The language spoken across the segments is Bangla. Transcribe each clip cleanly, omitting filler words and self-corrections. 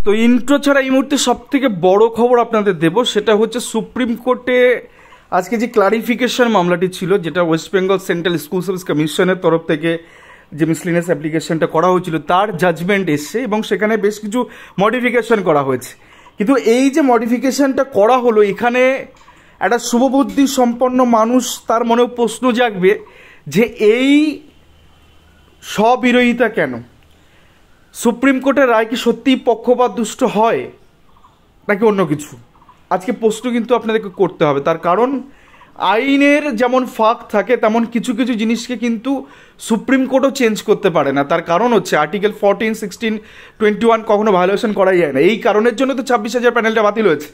তো ইন্ট্রো ছাড়া এই মুহূর্তে সব থেকে বড় খবর আপনাদের দেব, সেটা হচ্ছে সুপ্রিম কোর্টে আজকে যে ক্লারিফিকেশন মামলাটি ছিল, যেটা West Bengal central school service কমিশনের তরফ থেকে যে মিসলিনিয়াস অ্যাপ্লিকেশনটা করা হয়েছিল তার জাজমেন্ট এসছে এবং সেখানে বেশ কিছু মডিফিকেশন করা হয়েছে। কিন্তু এই যে মডিফিকেশনটা করা হলো, এখানে একটা শুভবুদ্ধি সম্পন্ন মানুষ তার মনেও প্রশ্ন জাগবে যে এই স্ববিরোধিতা কেন? সুপ্রিম কোর্টের রায় কি সত্যিই পক্ষপাত দুষ্ট হয় নাকি অন্য কিছু? আজকে প্রশ্ন কিন্তু আপনাদেরকে করতে হবে। তার কারণ আইনের যেমন ফাঁক থাকে তেমন কিছু কিছু জিনিসকে কিন্তু সুপ্রিম কোর্টও চেঞ্জ করতে পারে না। তার কারণ হচ্ছে আর্টিকেল 14, 16, 21 কখনো ভায়োলেশন করাই যায় না। এই কারণের জন্য তো 26,000 প্যানেলটা বাতিল হয়েছে।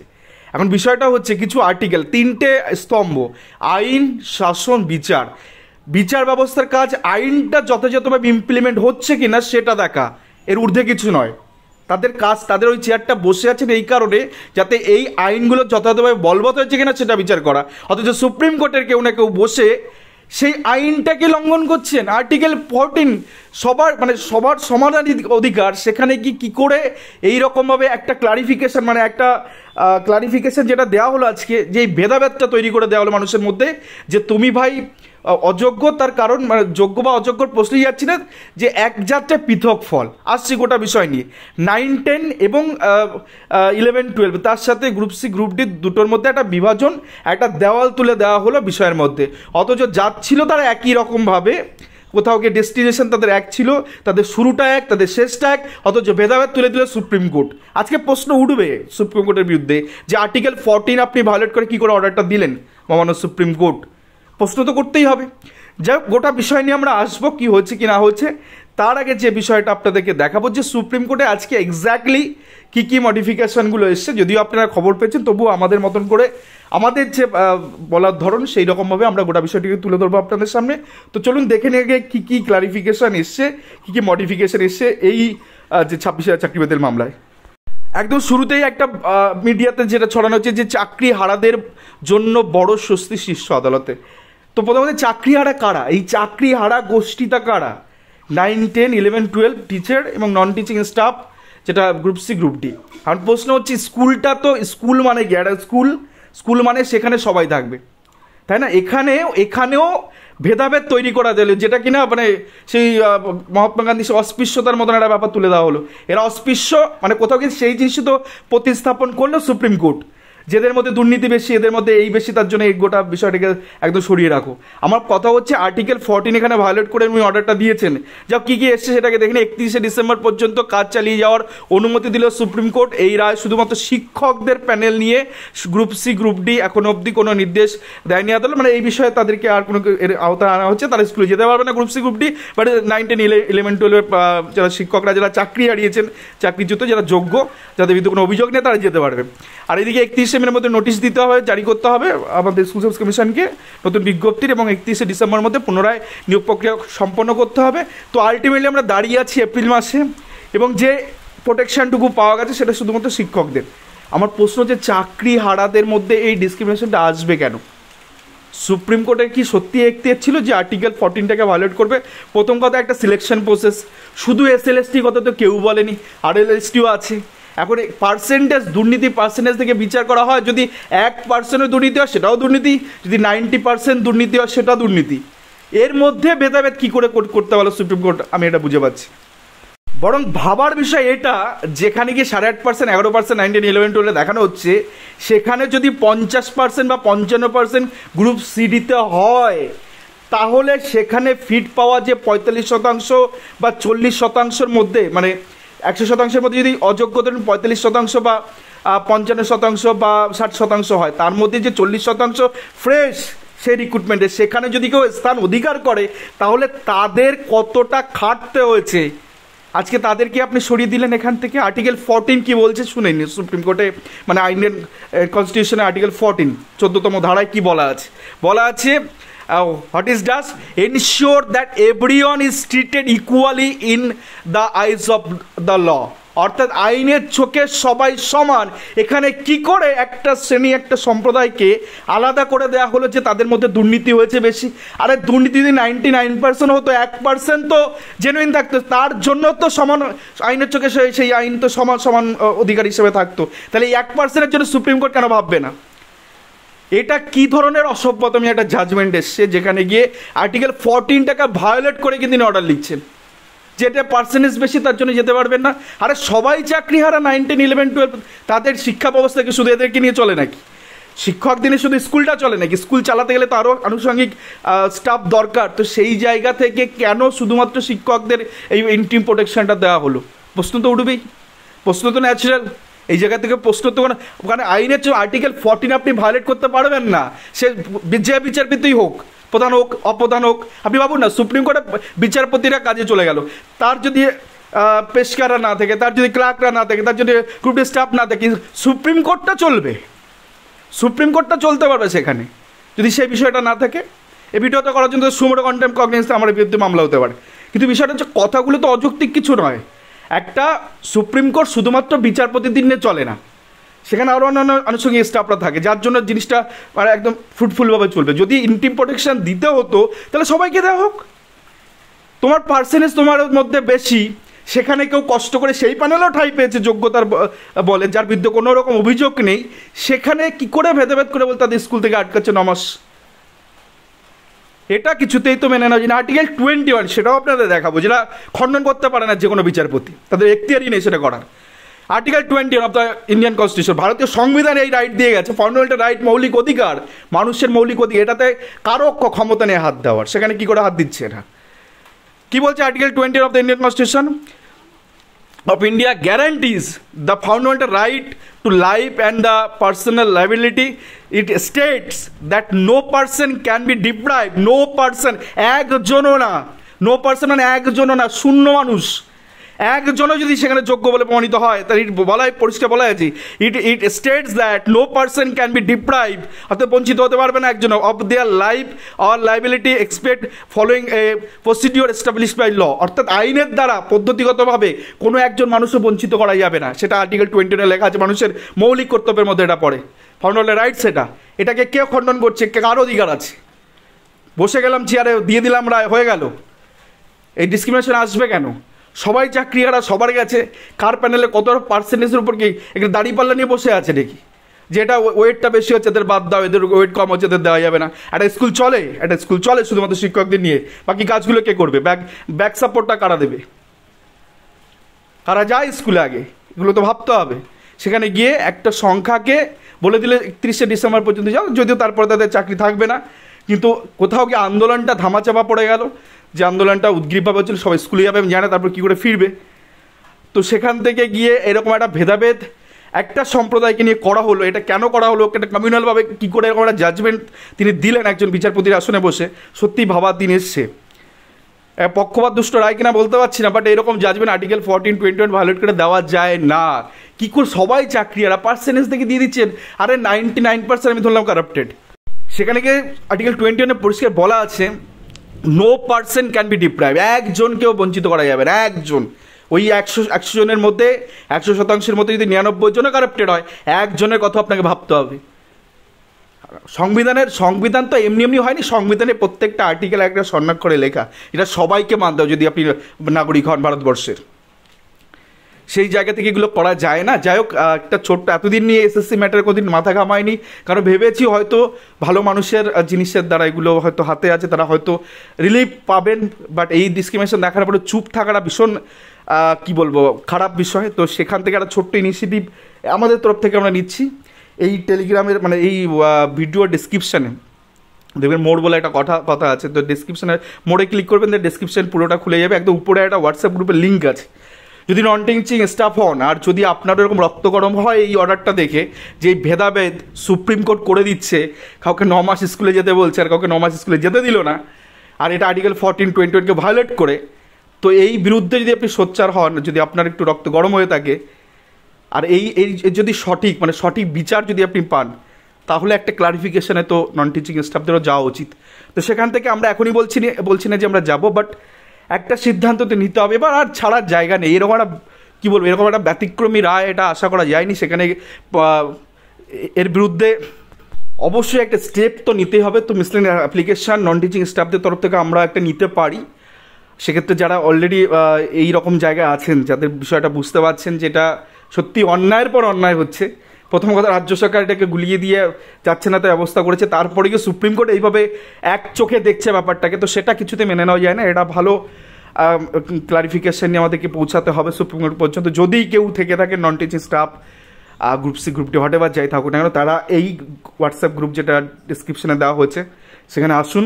এখন বিষয়টা হচ্ছে কিছু আর্টিকেল, 3টে স্তম্ভ: আইন, শাসন, বিচার। বিচার ব্যবস্থার কাজ আইনটা যথাযথভাবে ইমপ্লিমেন্ট হচ্ছে কিনা সেটা দেখা, এর ঊর্ধ্বে কিছু নয়। তাদের কাজ, তাদের ওই চেয়ারটা বসে আছেন এই কারণে যাতে এই আইনগুলো যথাযথভাবে বলবৎ হয়েছে কিনা সেটা বিচার করা। অথচ সুপ্রিম কোর্টের কেউ না কেউ বসে সেই আইনটাকে লঙ্ঘন করছেন। আর্টিকেল 14 সবার সমান অধিকার, সেখানে কি করে এই রকমভাবে একটা ক্লারিফিকেশন, একটা ক্লারিফিকেশন যেটা দেওয়া হলো আজকে, যে এই ভেদাভেদটা তৈরি করে দেওয়া হলো মানুষের মধ্যে, যে তুমি ভাই অযোগ্য, তার কারণ যোগ্য বা অযোগ্যর প্রশ্নই যাচ্ছি না, যে এক জাতটা পৃথক ফল। আসছি গোটা বিষয় নিয়ে 9, 10 এবং 11, 12, তার সাথে গ্রুপ সি গ্রুপ ডি দুটোর মধ্যে একটা বিভাজন, একটা দেওয়াল তুলে দেওয়া হলো বিষয়ের মধ্যে। অথচ জাত ছিল তারা একই রকমভাবে, কোথাও গিয়ে ডেস্টিনেশন তাদের এক ছিল, তাদের শুরুটা এক, তাদের শেষটা এক, অথচ ভেদাভেদ তুলে দিল সুপ্রিম কোর্ট। আজকে প্রশ্ন উঠবে সুপ্রিম কোর্টের বিরুদ্ধে যে আর্টিকেল 14 আপনি ভায়োলেট করে কী করে অর্ডারটা দিলেন মহামান্য সুপ্রিম কোর্ট? প্রশ্ন তো করতেই হবে। যাই হোক, গোটা বিষয় নিয়ে আমরা আসবো, কি হচ্ছে কি না হচ্ছে। তার আগে যে বিষয়টা আপনাদেরকে দেখাবো যে সুপ্রিম কোর্টে আজকে এক্স্যাক্টলি কী মডিফিকেশানগুলো এসছে। যদিও আপনারা খবর পেয়েছেন, তবুও আমাদের মতন করে আমাদের যে বলার ধরন সেই রকমভাবে আমরা গোটা বিষয়টিকে তুলে ধরবো আপনাদের সামনে। তো চলুন দেখে নিয়ে গিয়ে কী ক্লারিফিকেশান এসছে, কী মডিফিকেশান এসছে এই যে 26,000 চাকরি বাতিল মামলায়। একদম শুরুতেই একটা মিডিয়াতে যেটা ছড়ানো হচ্ছে যে চাকরি হারাদের জন্য বড় স্বস্তি শীর্ষ আদালতে। তো প্রথমত চাকরি হারা কারা? এই চাকরি হারা গোষ্ঠীটা কারা? 9, 10, 11, 12 টিচার এবং নন টিচিং স্টাফ, যেটা গ্রুপ সি গ্রুপ ডি। কারণ প্রশ্ন হচ্ছে স্কুলটা তো স্কুল মানে কি? একটা স্কুল মানে সেখানে সবাই থাকবে, তাই না? এখানেও ভেদাভেদ তৈরি করা গেল, যেটা কিনা সেই মহাত্মা গান্ধী অস্পৃশ্যতার মতন একটা ব্যাপার তুলে দেওয়া হলো। এরা অস্পৃশ্য কোথাও গিয়ে সেই জিনিসই তো প্রতিস্থাপন করলো সুপ্রিম কোর্ট, যেদের মধ্যে দুর্নীতি বেশি, এদের মধ্যে এই বেশি, তার জন্য এই গোটা বিষয়টাকে একদম সরিয়ে রাখো। আমার কথা হচ্ছে আর্টিকেল 14 এখানে ভায়োলেট করে উনি অর্ডারটা দিয়েছেন। যা কী এসছে সেটাকে দেখেন। 31শে ডিসেম্বর পর্যন্ত কাজ চালিয়ে যাওয়ার অনুমতি দিল সুপ্রিম কোর্ট। এই রায় শুধুমাত্র শিক্ষকদের প্যানেল নিয়ে গ্রুপ সি গ্রুপ ডি এখন অবধি কোনো নির্দেশ দেয়নি আদালত। এই বিষয়ে তাদেরকে আর কোনো আওতায় আনা হচ্ছে, তারা স্কুলে যেতে পারবে না group C group D. But 9, 10, 11, 12 যারা শিক্ষকরা, যারা চাকরি হারিয়েছেন, চাকরিচ্যুত, যারা যোগ্য, যাদের বিরুদ্ধে কোনো অভিযোগ নেই, তারা যেতে পারবে। আর এদিকে 31শে মের মধ্যে নোটিশ দিতে হবে, জারি করতে হবে আমাদের স্কুল সার্ভিস কমিশনকে নতুন বিজ্ঞপ্তির, এবং 31শে ডিসেম্বরের মধ্যে পুনরায় নিয়োগ প্রক্রিয়া সম্পন্ন করতে হবে। তো আলটিমেটলি আমরা দাঁড়িয়ে আছি এপ্রিল মাসে, এবং যে প্রোটেকশনটুকু পাওয়া গেছে সেটা শুধুমাত্র শিক্ষকদের। আমার প্রশ্ন যে চাকরি হারাদের মধ্যে এই ডিসক্রিমিনেশনটা আসবে কেন? সুপ্রিম কোর্টের কি সত্যি এখতিয়ার ছিল যে আর্টিকেল 14টাকে ভায়োলেট করবে? প্রথম কথা, একটা সিলেকশন প্রসেস, শুধু SLST কথা তো কেউ বলেনি, RLSTও আছে। এখন পার্সেন্টেজ, দুর্নীতি পার্সেন্টেজ থেকে বিচার করা হয়। যদি 1% দুর্নীতি হয় সেটাও দুর্নীতি, যদি 90% দুর্নীতি হয় সেটাও দুর্নীতি। এর মধ্যে ভেদাভেদ কী করে করতে পারলো সুপ্রিম কোর্ট, আমি এটা বুঝে পাচ্ছি। বরং ভাবার বিষয় এটা, যেখানে গিয়ে 8.5%, 11%, 9, 10, 11, 12 দেখানো হচ্ছে, সেখানে যদি 50% বা 55% গ্রুপ সিডিতে হয়, তাহলে সেখানে ফিট পাওয়া যে 45% বা 40%-এর মধ্যে, 100%-এর মধ্যে যদি অযোগ্য ধরুন 45% বা 55% বা 60% হয়, তার মধ্যে যে 40% ফ্রেশ সেই রিক্রুটমেন্টে, সেখানে যদি কেউ স্থান অধিকার করে, তাহলে তাদের কতটা খাটতে হয়েছে। আজকে তাদেরকে আপনি সরিয়ে দিলেন এখান থেকে। আর্টিকেল 14 কি বলছে শুনেন সুপ্রিম কোর্টে, আইনের কনস্টিটিউশনে আর্টিকেল 14 14তম ধারায় কি বলা আছে? What is does ensure that everyone is treated equally in the eyes of the law. অর্থাৎ আইনের চোখে সবাই সমান। এখানে কি করে একটা শ্রেণী একটা সম্প্রদায়কে আলাদা করে দেওয়া হলো যে তাদের মধ্যে দুর্নীতি হয়েছে বেশি? আরে দুর্নীতি যদি 99% হতো, 1% তো জেনুইন থাকতো, তার জন্য তো সমান আইনের চোখে সেই আইন তো সমান সমান অধিকার হিসেবে থাকতো। তাহলে এই 1%-এর জন্য সুপ্রিম কোর্ট কেন ভাববে না? এটা কি ধরনের অসভ্যতম একটা জাজমেন্ট এসছে, যেখানে গিয়ে আর্টিকেল 14টাকে ভায়োলেট করে কিন্তু তিনি অর্ডার লিখছেন, যেটা পার্সেন্টেজ বেশি তার জন্য যেতে পারবেন না। আরে সবাই চাকরি হারা 9, 10, 11, 12, তাদের শিক্ষা ব্যবস্থাকে শুধু এদেরকে নিয়ে চলে নাকি? শিক্ষক দিনে শুধু স্কুলটা চলে নাকি? স্কুল চালাতে গেলে তো আরও আনুষঙ্গিক স্টাফ দরকার। তো সেই জায়গা থেকে কেন শুধুমাত্র শিক্ষকদের এই ইন্টিম প্রোটেকশনটা দেওয়া হলো? প্রশ্ন তো উঠবেই, প্রশ্ন তো ন্যাচারাল। এই জায়গা থেকে প্রশ্ন তো ওখানে আইনের আর্টিকেল 14 আপনি ভায়োলেট করতে পারবেন না, সে যে বিচারপতিই হোক, প্রধান হোক অপ্রধান হোক। আপনি ভাবুন না, সুপ্রিম কোর্টে বিচারপতিরা কাজে চলে গেল, তার যদি পেশকাররা না থাকে, তার যদি ক্লার্করা না থাকে, তার যদি গ্রুপ ডি স্টাফ না থাকে, সুপ্রিম কোর্টটা চলবে, সুপ্রিম কোর্টটা চলতে পারবে সেখানে যদি সেই বিষয়টা না থাকে। এই ভিডিওটা করার জন্য সুমোটো কন্টেম্প কগনিজেন্স আমার বিরুদ্ধে মামলা হতে পারে। কিন্তু বিষয়টা হচ্ছে কথাগুলো তো অযৌক্তিক কিছু নয়। একটা সুপ্রিম কোর্ট শুধুমাত্র বিচারপতিদের নিয়ে চলে না, সেখানে আরও অন্যান্য আনুষঙ্গিক স্টাফরা থাকে, যার জন্য জিনিসটা মানে একদম ফ্রুটফুলভাবে চলবে। যদি ইন্টিম প্রোটেকশন দিতে হতো তাহলে সবাইকে দেওয়া হোক। তোমার পার্সেন্টেজ তোমার মধ্যে বেশি, সেখানে কেউ কষ্ট করে সেই প্যানেলও ঠাঁই পেয়েছে যোগ্যতার বলে, যার বিরুদ্ধে কোনো রকম অভিযোগ নেই, সেখানে কি করে ভেদাভেদ করে বলে তাদের স্কুল থেকে আটকাচ্ছে 9 মাস? এটা কিছুতেই তো মেনে নেওয়া যায় না। আর্টিকেল 21 সেটাও আপনাদের দেখাবো, যেটা খণ্ডন করতে পারে না যে কোনো বিচারপতি, তাদের এখতিয়ারই নেই সেটা করার। Article 21 of the Indian constitution, ভারতীয় সংবিধান এই রাইট দিয়ে গেছে, ফান্ডামেন্টাল রাইট, মৌলিক অধিকার, মানুষের মৌলিক অধিকার, এটাতে কারো ক্ষমতা নেই হাত দেওয়ার। সেখানে কি করে হাত দিচ্ছে এটা? কি বলছে article 20 of the Indian constitution of India guarantees the fundamental right to life and the personal liability. It states that no person can be deprived, no person, একজনও না, no person মানে একজনও না, শূন্য মানুষ, একজনও যদি সেখানে যোগ্য বলে প্রমাণিত হয়, তাহলে বলা পরিষ্কার বলা আছে, it states that no person can be deprive, অর্থাৎ বঞ্চিত হতে পারবে না একজন of their life or liability except following a procedure established by law, অর্থাৎ আইনের দ্বারা পদ্ধতিগতভাবে কোনো একজন মানুষও বঞ্চিত করা যাবে না। সেটা আর্টিকেল 20 লেখা আছে, মানুষের মৌলিক কর্তব্যের মধ্যে এটা পড়ে, ফান্ডামেন্টাল রাইট। সেটা এটাকে কে খণ্ডন করছে? কার অধিকার আছে? বসে গেলাম চেয়ারে, দিয়ে দিলাম রায়, হয়ে গেল। এই ডিসক্রিমিনেশন আসবে কেন? সবাই চাকরি হারা, সবার গেছে, কার প্যানেলে কত পার্সেন্টেজের উপর কি একটা দাঁড়িপাল্লা নিয়ে বসে আছে নাকি? যেটা ওয়েটটা বেশি হচ্ছে এদের বাদ দাও, এদের ওয়েট কম হচ্ছে এদের দেওয়া যাবে না। একটা স্কুল চলে, একটা স্কুল চলে শুধুমাত্র শিক্ষকদের নিয়ে, বাকি কাজগুলো কে করবে? ব্যাক সাপোর্টটা কারা দেবে? কারা যায় স্কুলে আগে? এগুলো তো ভাবতে হবে। সেখানে গিয়ে একটা সংখ্যাকে বলে দিলে 31শে ডিসেম্বর পর্যন্ত যাও, যদিও তারপরে তাদের চাকরি থাকবে না। কিন্তু কোথাও গিয়ে আন্দোলনটা ধামাচাপা পড়ে গেল, যে আন্দোলনটা উদ্গ্রীবভাবে হচ্ছিল, সবাই স্কুলে যাবে জানে, তারপর কী করে ফিরবে। তো সেখান থেকে গিয়ে এরকম একটা ভেদাভেদ একটা সম্প্রদায়কে নিয়ে করা হলো। এটা কেন করা হলো? একটা কমিউনালভাবে কী করে এরকম একটা জাজমেন্ট তিনি দিলেন একজন বিচারপতির আসনে বসে, সত্যিই ভাবার দিন এসছে। পক্ষপাত দুষ্ট রায় কিনা বলতে পারছি না, বাট এরকম জাজমেন্ট আর্টিকেল 14, 21 ভায়োলেট করে দেওয়া যায় না। কী করে সবাই চাকরি আর পার্সেন্টেজ থেকে দিয়ে দিচ্ছেন? আরে 99% আমি ধরলাম কারাপ্টেড। সেখানে গিয়ে আর্টিকেল 21 পরিষ্কার বলা আছে, no person can be deprive, একজনকেও বঞ্চিত করা যাবে না। একজন, ওই 100 জনের মধ্যে 100% মধ্যে যদি 99 জনও কারাপ্টেড হয়, একজনের কথা আপনাকে ভাবতে হবে। সংবিধান তো এমনি এমনি হয়নি, সংবিধানে প্রত্যেকটা আর্টিকেল একটা সন্ন্যাক করে লেখা, এটা সবাইকে মানতে হবে যদি আপনি নাগরিক হন ভারতবর্ষের। সেই জায়গা থেকে এগুলো করা যায় না। যাই হোক, একটা ছোট্ট, এতদিন নিয়ে এসএসসি ম্যাটার কোনোদিন মাথা ঘামায়নি, কারণ ভেবেছি হয়তো ভালো মানুষের জিনিসের দ্বারা এগুলো হয়তো হাতে আছে, তারা হয়তো রিলিফ পাবেন। বাট এই ডিসক্রিমিনেশন দেখার পরে চুপ থাকাটা ভীষণ কি বলবো খারাপ বিষয়। তো সেখান থেকে একটা ছোট্ট ইনিশিয়েটিভ আমাদের তরফ থেকে আমরা নিচ্ছি। এই টেলিগ্রামের মানে এই ভিডিও ডিসক্রিপশানে দেখবেন মোড় বলে একটা কথা আছে, তো ডিসক্রিপশানে মোড়ে ক্লিক করবেন, ডিসক্রিপশান পুরোটা খুলে যাবে। একদম উপরে একটা হোয়াটসঅ্যাপ গ্রুপের লিঙ্ক আছে, যদি নন টিচিং স্টাফ হন আর যদি আপনার এরকম রক্ত গরম হয় এই অর্ডারটা দেখে, যে এই ভেদাভেদ সুপ্রিম কোর্ট করে দিচ্ছে, কাউকে 9 মাস স্কুলে যেতে বলছে আর কাউকে 9 মাস স্কুলে যেতে দিল না, আর এটা আর্টিকেল 14, 21 ভায়োলেট করে, তো এই বিরুদ্ধে যদি আপনি সোচ্চার হন, যদি আপনার একটু রক্ত গরম হয়ে থাকে, আর এই যদি সঠিক মানে সঠিক বিচার যদি আপনি পান, তাহলে একটা ক্লারিফিকেশনে তো নন টিচিং স্টাফদেরও যাওয়া উচিত। তো সেখান থেকে আমরা এখনই বলছি না যে আমরা যাব, বাট একটা সিদ্ধান্ত তো নিতে হবে। এবার আর ছাড়ার জায়গা নেই। এরকম একটা কী বলবো, এরকম একটা ব্যতিক্রমী রায় এটা আশা করা যায়নি। সেখানে এর বিরুদ্ধে অবশ্যই একটা স্টেপ তো নিতেই হবে। তো মিসলেনিয়াস অ্যাপ্লিকেশান নন টিচিং স্টাফদের তরফ থেকে আমরা একটা নিতে পারি। সেক্ষেত্রে যারা অলরেডি এই রকম জায়গায় আছেন, যাদের বিষয়টা বুঝতে পারছেন যেটা সত্যি অন্যায়ের পর অন্যায় হচ্ছে, প্রথম কথা রাজ্য সরকার এটাকে গুলিয়ে দিয়ে যাচ্ছে না, তাই অবস্থা করেছে, তারপরে গিয়ে সুপ্রিম কোর্ট এইভাবে এক চোখে দেখছে ব্যাপারটাকে, তো সেটা কিছুতে মেনে নেওয়া যায় না। এটা ভালো ক্লারিফিকেশান নিয়ে আমাদেরকে পৌঁছাতে হবে সুপ্রিম কোর্ট পর্যন্ত। যদি কেউ থেকে থাকে non teaching staff, group C, group D, whatever যাই থাকুক না কেন, তারা এই হোয়াটসঅ্যাপ গ্রুপ যেটা ডিসক্রিপশনে দেওয়া হয়েছে সেখানে আসুন।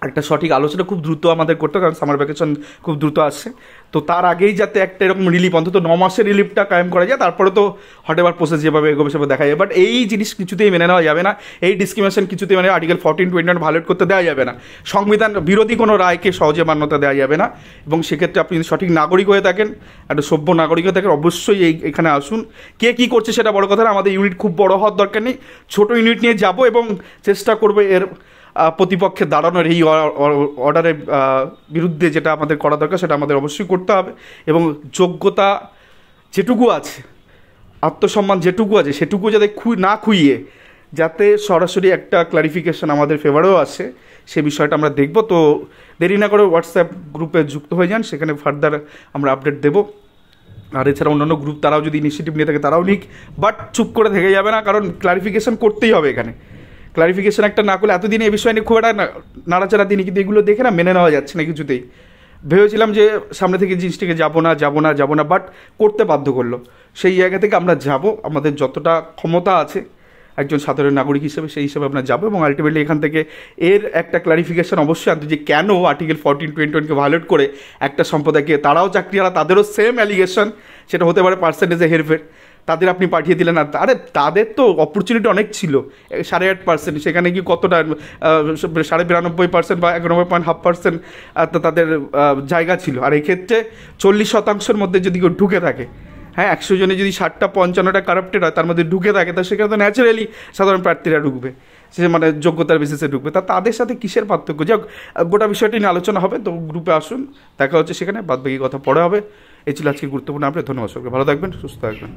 একটা সঠিক আলোচনা খুব দ্রুত আমাদের করতে হবে, কারণ সামার ভ্যাকেশন খুব দ্রুত আসছে। তো তার আগেই যাতে একটা এরকম রিলিফ, অন্তত 9 মাসের রিলিফটা কায়েম করা যায়, তারপরে তো হটেবার প্রসেস যেভাবে এগোবে সেভাবে দেখা যায়। বাট এই জিনিস কিছুতেই মেনে নেওয়া যাবে না, এই ডিসক্রিমিনেশন কিছুতেই মানে আর্টিকেল 14-21 ভায়োলেট করতে দেওয়া যাবে না। সংবিধান বিরোধী কোনো রায়কে সহজে মান্যতা দেওয়া যাবে না। এবং সেক্ষেত্রে আপনি যদি সঠিক নাগরিক হয়ে থাকেন, একটা সভ্য নাগরিক হয়ে থাকেন, অবশ্যই এখানে আসুন। কে কী করছে সেটা বড় কথা না, আমাদের ইউনিট খুব বড় হওয়ার দরকার নেই, ছোটো ইউনিট নিয়ে যাব এবং চেষ্টা করবো এর প্রতিপক্ষে দাঁড়ানোর, এই অর্ডারের বিরুদ্ধে যেটা আমাদের করা দরকার সেটা আমাদের অবশ্যই করতে হবে। এবং যোগ্যতা যেটুকু আছে, আত্মসম্মান যেটুকু আছে, সেটুকু যাতে না খুইয়ে যাতে সরাসরি একটা ক্লারিফিকেশান আমাদের ফেভারেও আসে, সে বিষয়টা আমরা দেখব। তো দেরি না করে হোয়াটসঅ্যাপ গ্রুপে যুক্ত হয়ে যান, সেখানে ফার্দার আমরা আপডেট দেবো। আর এছাড়া অন্যান্য গ্রুপ তারাও যদি ইনিশিয়েটিভ নিয়ে থাকে তারাও নিক, বাট চুপ করে থেকে যাবে না, কারণ ক্লারিফিকেশান করতেই হবে এখানে। ক্লারিফিকেশান একটা না করলে, এতদিন এই বিষয় নিয়ে খুব একটা নাড়াচাড়া দিনই, কিন্তু এগুলো দেখে না মেনে নেওয়া যাচ্ছে না কিছুতেই। ভেবেছিলাম যে সামনে থেকে জিনিসটাকে যাবো না, বাট করতে বাধ্য করলো। সেই জায়গা থেকে আমরা যাব, আমাদের যতটা ক্ষমতা আছে একজন সাধারণ নাগরিক হিসেবে, সেই হিসেবে আমরা যাবো। এবং আলটিমেটলি এখান থেকে এর একটা ক্লারিফিকেশান অবশ্যই আনতে, যে কেন আর্টিকেল 14-21কে ভায়োলেট করে একটা সম্প্রদায়কে, তারাও চাকরিওয়ালা, তাদেরও সেম অ্যালিগেশন, সেটা হতে পারে পার্সেন্টেজে হেরফের, তাদের আপনি পাঠিয়ে দিলেন। আর আরে তাদের তো অপরচুনিটি অনেক ছিল, 8.5%, সেখানে কি কতটা 92% বা 91.5% তাদের জায়গা ছিল। আর এক্ষেত্রে 40% মধ্যে যদি কেউ ঢুকে থাকে, হ্যাঁ 100 জনে যদি 60টা 55টা কারাপ্টেড হয়, তার মধ্যে ঢুকে থাকে, তা সেখানে তো ন্যাচারালি সাধারণ প্রার্থীরা ঢুকবে, সে মানে যোগ্যতার বেসিসে ঢুকবে। তাদের সাথে কিসের পার্থক্য? যাক, গোটা বিষয়টি নিয়ে আলোচনা হবে। তো গ্রুপে আসুন, দেখা হচ্ছে সেখানে, বাদ বাকি কথা পরে হবে। এই ছিল আজকে গুরুত্বপূর্ণ আপডেট। ধন্যবাদ সবাইকে, ভালো থাকবেন, সুস্থ থাকবেন।